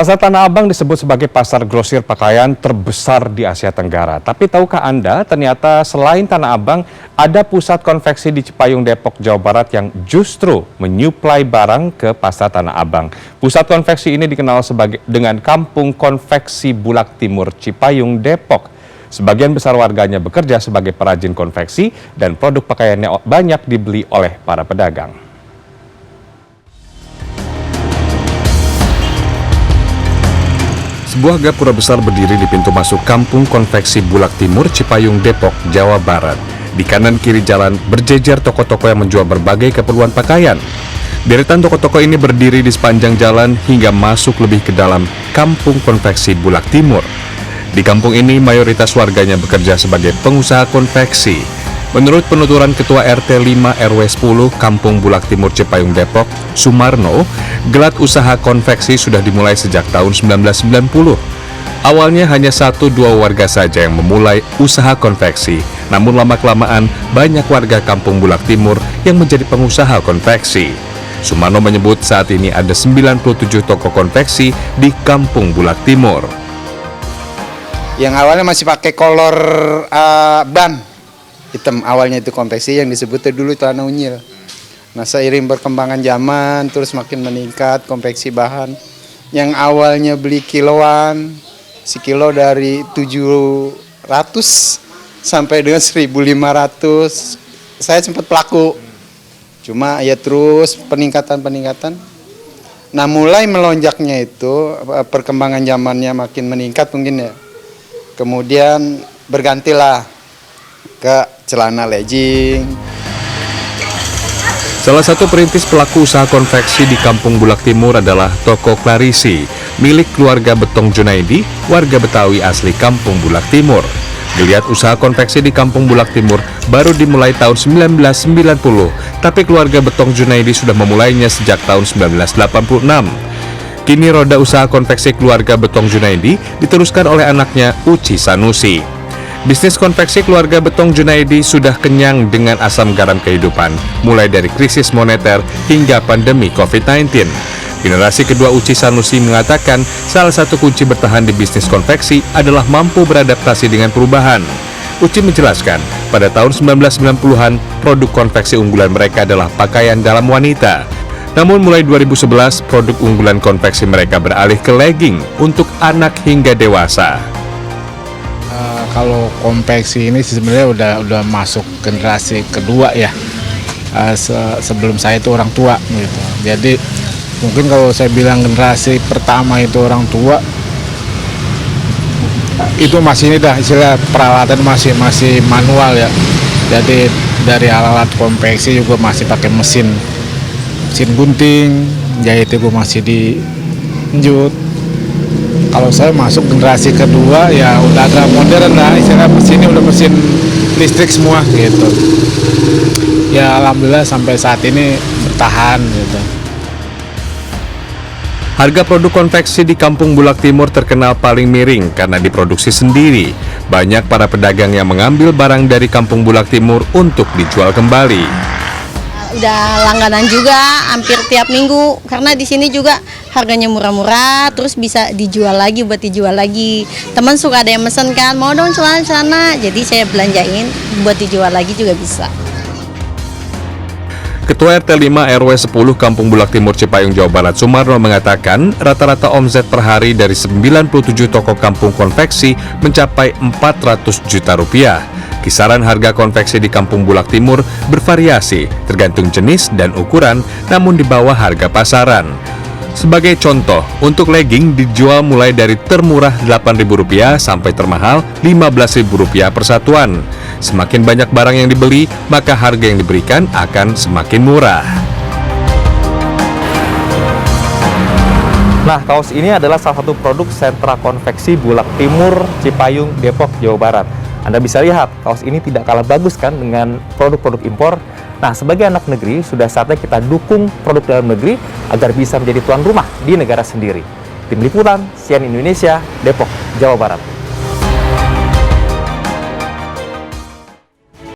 Pasar Tanah Abang disebut sebagai pasar grosir pakaian terbesar di Asia Tenggara. Tapi tahukah Anda, ternyata selain Tanah Abang, ada pusat konveksi di Cipayung, Depok, Jawa Barat yang justru menyuplai barang ke Pasar Tanah Abang. Pusat konveksi ini dikenal dengan Kampung Konveksi Bulak Timur, Cipayung, Depok. Sebagian besar warganya bekerja sebagai perajin konveksi dan produk pakaiannya banyak dibeli oleh para pedagang. Sebuah gapura besar berdiri di pintu masuk Kampung Konveksi Bulak Timur, Cipayung, Depok, Jawa Barat. Di kanan kiri jalan berjejer toko-toko yang menjual berbagai keperluan pakaian. Deretan toko-toko ini berdiri di sepanjang jalan hingga masuk lebih ke dalam Kampung Konveksi Bulak Timur. Di kampung ini mayoritas warganya bekerja sebagai pengusaha konveksi. Menurut penuturan Ketua RT 5 RW 10 Kampung Bulak Timur Cipayung Depok, Sumarno, gelat usaha konveksi sudah dimulai sejak tahun 1990. Awalnya hanya 1-2 warga saja yang memulai usaha konveksi, namun lama-kelamaan banyak warga Kampung Bulak Timur yang menjadi pengusaha konveksi. Sumarno menyebut saat ini ada 97 toko konveksi di Kampung Bulak Timur. Yang awalnya masih pakai kolor ban hitam, awalnya itu konveksi yang disebutnya dulu celana unyil. Nah, seiring perkembangan zaman terus makin meningkat konveksi bahan. Yang awalnya beli kiloan, sekilo dari 700 sampai dengan 1.500. Saya sempat pelaku. Cuma ya terus peningkatan. Nah, mulai melonjaknya itu perkembangan zamannya makin meningkat mungkin ya. Kemudian bergantilah ke celana legging. Salah satu perintis pelaku usaha konveksi di Kampung Bulak Timur adalah Toko Clarisi, milik keluarga Betong Junaidi, warga Betawi asli Kampung Bulak Timur. Geliat usaha konveksi di Kampung Bulak Timur baru dimulai tahun 1990, tapi keluarga Betong Junaidi sudah memulainya sejak tahun 1986. Kini roda usaha konveksi keluarga Betong Junaidi diteruskan oleh anaknya Uci Sanusi. Bisnis konveksi keluarga Betong Junaidi sudah kenyang dengan asam garam kehidupan, mulai dari krisis moneter hingga pandemi COVID-19. Generasi kedua Uci Sanusi mengatakan salah satu kunci bertahan di bisnis konveksi adalah mampu beradaptasi dengan perubahan. Uci menjelaskan, pada tahun 1990-an, produk konveksi unggulan mereka adalah pakaian dalam wanita. Namun mulai 2011, produk unggulan konveksi mereka beralih ke legging untuk anak hingga dewasa. Kalau konveksi ini sebenarnya udah masuk generasi kedua ya. Sebelum saya itu orang tua gitu. Jadi mungkin kalau saya bilang generasi pertama itu orang tua, itu masih ini dah istilah peralatan masih manual ya. Jadi dari alat konveksi juga masih pakai mesin gunting, jahit itu masih dijut. Kalau saya masuk generasi kedua ya udah agak modern lah, istilah mesinnya udah mesin listrik semua gitu. Ya alhamdulillah sampai saat ini bertahan gitu. Harga produk konveksi di Kampung Bulak Timur terkenal paling miring karena diproduksi sendiri. Banyak para pedagang yang mengambil barang dari Kampung Bulak Timur untuk dijual kembali. Udah langganan juga hampir tiap minggu karena di sini juga harganya murah-murah, terus bisa dijual lagi buat dijual lagi. Teman suka ada yang mesen kan, mau dong celana-celana, jadi saya belanjain buat dijual lagi juga bisa. Ketua RT 5 RW 10 Kampung Bulak Timur Cipayung Jawa Barat Sumarno mengatakan rata-rata omset per hari dari 97 toko kampung konveksi mencapai 400 juta rupiah. Kisaran harga konveksi di Kampung Bulak Timur bervariasi tergantung jenis dan ukuran, namun di bawah harga pasaran. Sebagai contoh, untuk legging dijual mulai dari termurah Rp8.000 sampai termahal Rp15.000 per satuan. Semakin banyak barang yang dibeli, maka harga yang diberikan akan semakin murah. Nah, kaos ini adalah salah satu produk sentra konveksi Bulak Timur, Cipayung, Depok, Jawa Barat. Anda bisa lihat, kaos ini tidak kalah bagus kan dengan produk-produk impor. Nah, sebagai anak negeri, sudah saatnya kita dukung produk dalam negeri agar bisa menjadi tuan rumah di negara sendiri. Tim Liputan, CNN Indonesia, Depok, Jawa Barat.